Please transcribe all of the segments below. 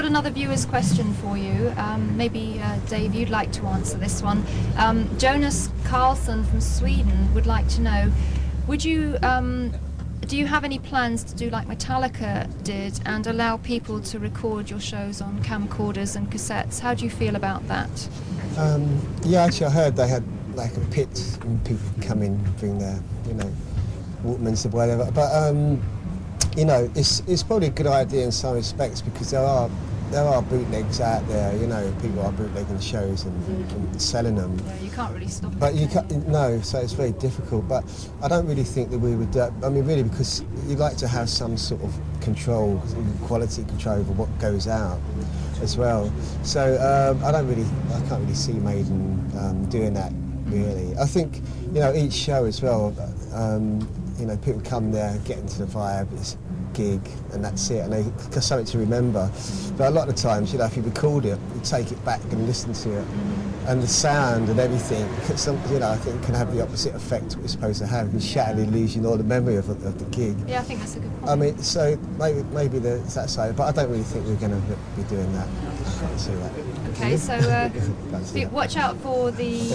got another viewer's question for you. Maybe, Dave, you'd like to answer this one. Jonas Carlson from Sweden would like to know, would you, do you have any plans to do like Metallica did and allow people to record your shows on camcorders and cassettes? How do you feel about that? Yeah, actually I heard they had like a pit and people could come in, bring their, you know, Walkmans or whatever. But, you know, it's probably a good idea in some respects because there are bootlegs out there, you know, people are bootlegging shows and selling them. Yeah, you can't really stop it. But you can't, no, so it's very difficult. But I don't really think that we would do it. I mean, really, because you'd like to have some sort of control, quality control over what goes out as well. So I can't really see Maiden doing that, really. I think, you know, each show as well, you know, people come there, get into the vibe, it's a gig, and that's it, and they got something to remember. But a lot of times, you know, if you record it, you take it back and listen to it, and the sound and everything, you know, I think can have the opposite effect what it's supposed to have. You shatter the illusion or the memory of the gig. Yeah, I think that's a good point. I mean, so maybe it's that side, but I don't really think we're going to be doing that. I can't see that. Okay, so watch out for the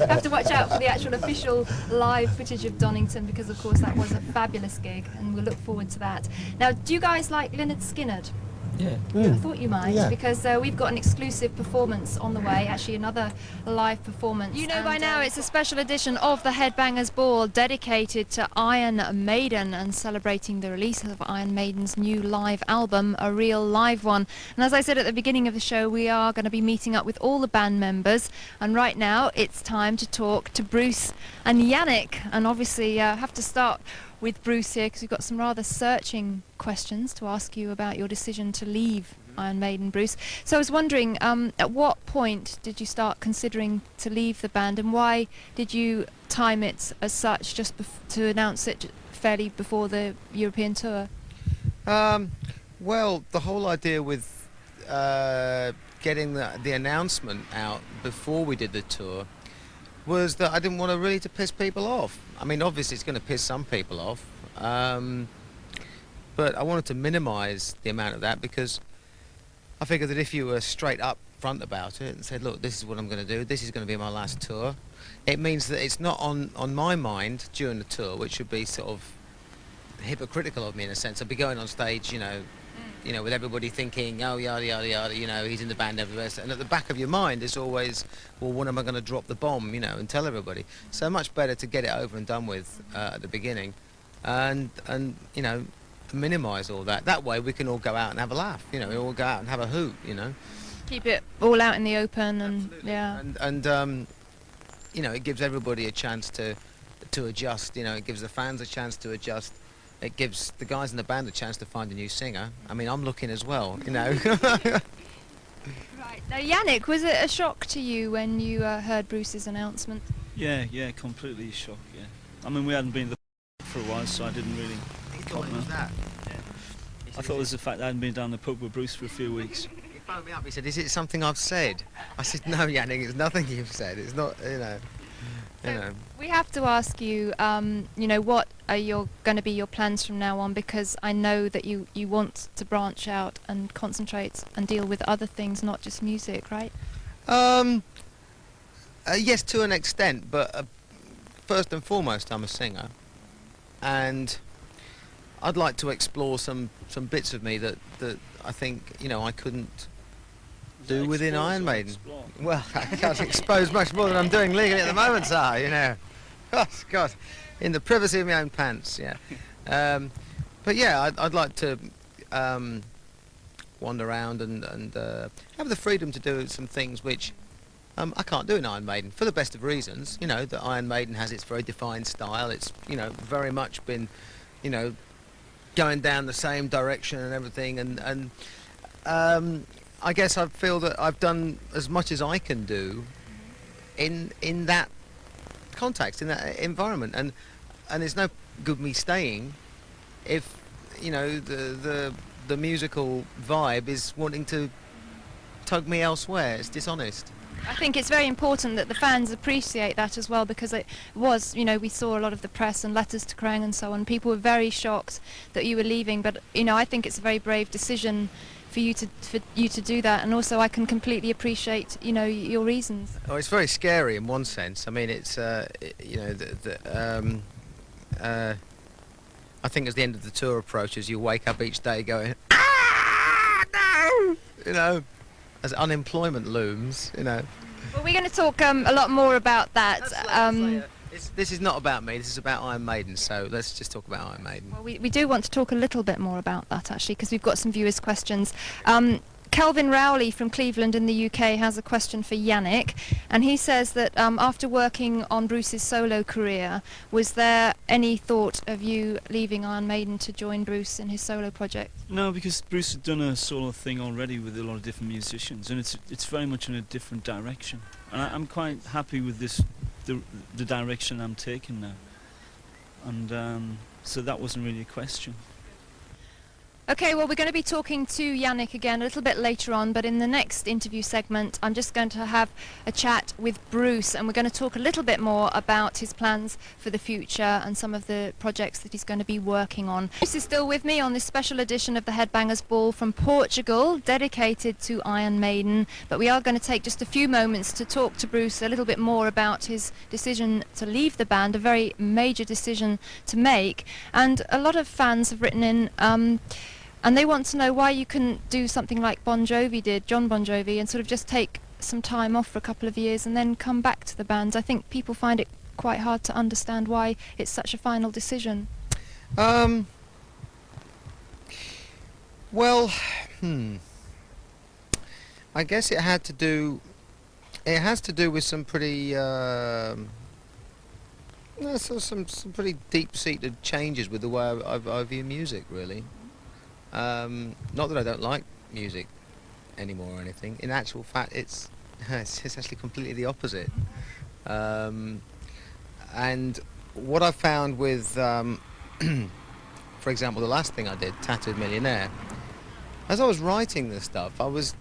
have to watch out for the actual official live footage of Donington, because of course that was a fabulous gig and we'll look forward to that. Now, do you guys like Lynyrd Skynyrd? Yeah. I thought you might, Yeah. because we've got an exclusive performance on the way, actually another live performance. You know by now it's a special edition of the Headbangers Ball dedicated to Iron Maiden and celebrating the release of Iron Maiden's new live album, a real live one. And as I said at the beginning of the show, we are going to be meeting up with all the band members, and right now it's time to talk to Bruce and Yannick, and obviously have to start with Bruce here because we've got some rather searching questions to ask you about your decision to leave Iron Maiden, Bruce. So I was wondering, at what point did you start considering to leave the band, and why did you time it as such, just to announce it fairly before the European tour? Well, the whole idea with getting the announcement out before we did the tour was that I didn't want to piss people off. I mean, obviously it's going to piss some people off, but I wanted to minimise the amount of that, because I figured that if you were straight up front about it and said, look, this is what I'm going to do, this is going to be my last tour, it means that it's not on my mind during the tour, which would be sort of hypocritical of me in a sense. I'd be going on stage, you know, with everybody thinking, oh, yada, yada, yada, you know, he's in the band everywhere. And at the back of your mind is always, well, when am I going to drop the bomb, you know, and tell everybody? So much better to get it over and done with at the beginning and you know, minimise all that. That way we can all go out and have a laugh, you know, we all go out and have a hoot, you know. Keep it all out in the open. Absolutely. And yeah. And you know, it gives everybody a chance to adjust, you know, it gives the fans a chance to adjust. It gives the guys in the band a chance to find a new singer. I mean, I'm looking as well, you know. Right. Now, Yannick, was it a shock to you when you heard Bruce's announcement? Yeah, completely shocked, yeah. I mean, we hadn't been to the for a while, so I didn't really... that? I thought it was the fact that I hadn't been down the pub with Bruce for a few weeks. He phoned me up, he said, is it something I've said? I said, no, Yannick, it's nothing you've said. It's not, you know. So we have to ask you, you know, what are going to be your plans from now on? Because I know that you want to branch out and concentrate and deal with other things, not just music, right? Yes, to an extent, but first and foremost, I'm a singer, and I'd like to explore some bits of me that I think, you know, I couldn't do within Iron Maiden. Well, I can't expose much more than I'm doing legally at the moment, sir, you know. Oh, God, in the privacy of my own pants, yeah. But yeah, I'd like to wander around and have the freedom to do some things which I can't do in Iron Maiden, for the best of reasons. You know, that Iron Maiden has its very defined style. It's, you know, very much been, you know, going down the same direction and everything, and I guess I feel that I've done as much as I can do in that context, in that environment, and there's no good me staying if, you know, the musical vibe is wanting to tug me elsewhere. It's dishonest. I think it's very important that the fans appreciate that as well, because it was, you know, we saw a lot of the press and letters to Krang and so on. People were very shocked that you were leaving, but, you know, I think it's a very brave decision for you to do that, and also I can completely appreciate, you know, your reasons. Oh, it's very scary in one sense. I mean, it's you know, I think as the end of the tour approaches, you wake up each day going, ah, no, you know, as unemployment looms, you know. Well, we're going to talk a lot more about that. This is not about me. This is about Iron Maiden. So let's just talk about Iron Maiden. Well, we do want to talk a little bit more about that, actually, because we've got some viewers' questions. Kelvin Rowley from Cleveland in the UK has a question for Yannick, and he says that after working on Bruce's solo career, was there any thought of you leaving Iron Maiden to join Bruce in his solo project? No, because Bruce had done a solo thing already with a lot of different musicians, and it's very much in a different direction. And I'm quite happy with this, the direction I'm taking now. And so that wasn't really a question. Okay, well, we're going to be talking to Yannick again a little bit later on, but in the next interview segment, I'm just going to have a chat with Bruce, and we're going to talk a little bit more about his plans for the future and some of the projects that he's going to be working on. Bruce is still with me on this special edition of the Headbangers Ball from Portugal, dedicated to Iron Maiden, but we are going to take just a few moments to talk to Bruce a little bit more about his decision to leave the band, a very major decision to make, and a lot of fans have written in and they want to know why you couldn't do something like Bon Jovi did, John Bon Jovi, and sort of just take some time off for a couple of years and then come back to the band. I think people find it quite hard to understand why it's such a final decision. Well, I guess it has to do with some pretty some pretty deep-seated changes with the way I view music, really. Not that I don't like music anymore or anything. In actual fact, it's actually completely the opposite. And what I found with, for example, the last thing I did, Tattooed Millionaire, as I was writing this stuff, I was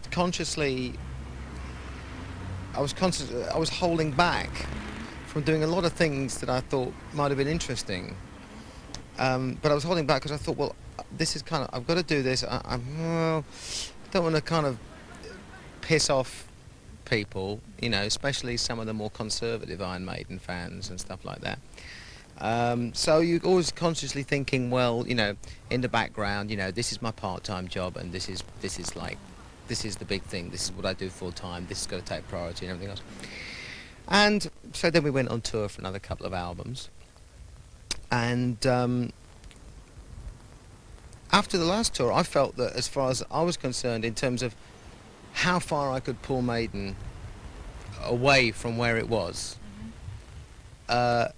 holding back from doing a lot of things that I thought might have been interesting. But I was holding back because I thought, well, this is kind of, I've got to do this. I don't want to kind of piss off people, you know, especially some of the more conservative Iron Maiden fans and stuff like that. So you're always consciously thinking, well, you know, in the background, you know, this is my part-time job, and this is the big thing. This is what I do full-time. This is going to take priority and everything else. And so then we went on tour for another couple of albums, and after the last tour, I felt that as far as I was concerned, in terms of how far I could pull Maiden away from where it was as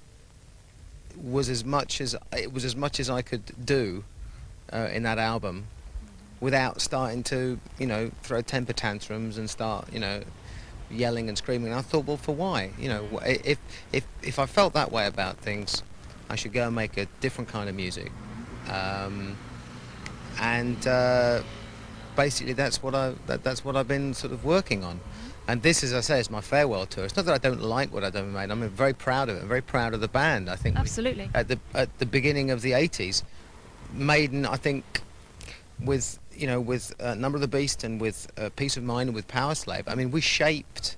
much as I could do in that album, without starting to, you know, throw temper tantrums and start, you know, yelling and screaming. And I thought, well, for why? You know, if I felt that way about things, I should go and make a different kind of music. Basically that's what I've been sort of working on. And this, as I say, is my farewell tour. It's not that I don't like what I've done with Maiden. I'm very proud of it. I'm very proud of the band. I think absolutely. At the beginning of the 80s, Maiden, I think, with Number of the Beast and with Peace of Mind and with Power Slave, I mean, we shaped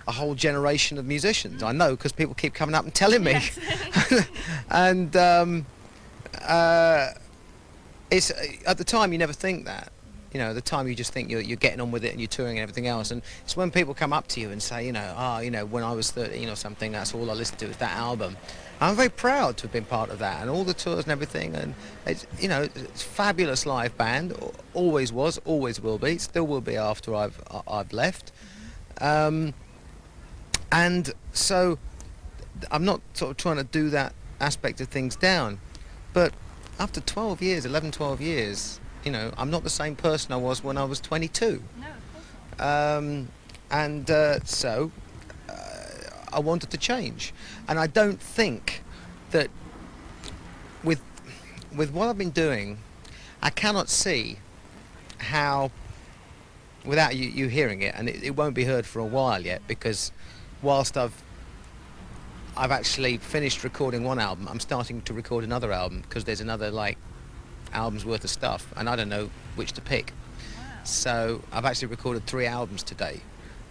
a whole generation of musicians. I know, because people keep coming up and telling me. Yes. And it's at the time you never think that. You know, at the time you just think you're getting on with it and you're touring and everything else. And it's when people come up to you and say, you know, you know, when I was 13 or something, that's all I listened to was that album. I'm very proud to have been part of that, and all the tours and everything. And it's, you know, it's a fabulous live band. Always was, always will be, still will be after I've left. And so I'm not sort of trying to do that aspect of things down, but after 12 years, you know, I'm not the same person I was when I was 22. No, of course not. So I wanted to change. And I don't think that with what I've been doing, I cannot see how, without you hearing it, and it won't be heard for a while yet, because whilst I've actually finished recording one album, I'm starting to record another album, because there's another, like, album's worth of stuff, and I don't know which to pick. So I've actually recorded 3 albums today,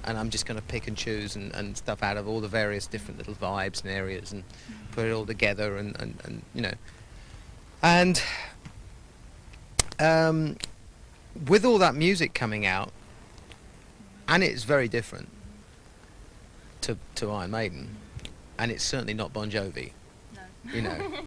and I'm just going to pick and choose and stuff out of all the various different little vibes and areas and put it all together and you know. And with all that music coming out, and it's very different to Iron Maiden, and it's certainly not Bon Jovi, you know.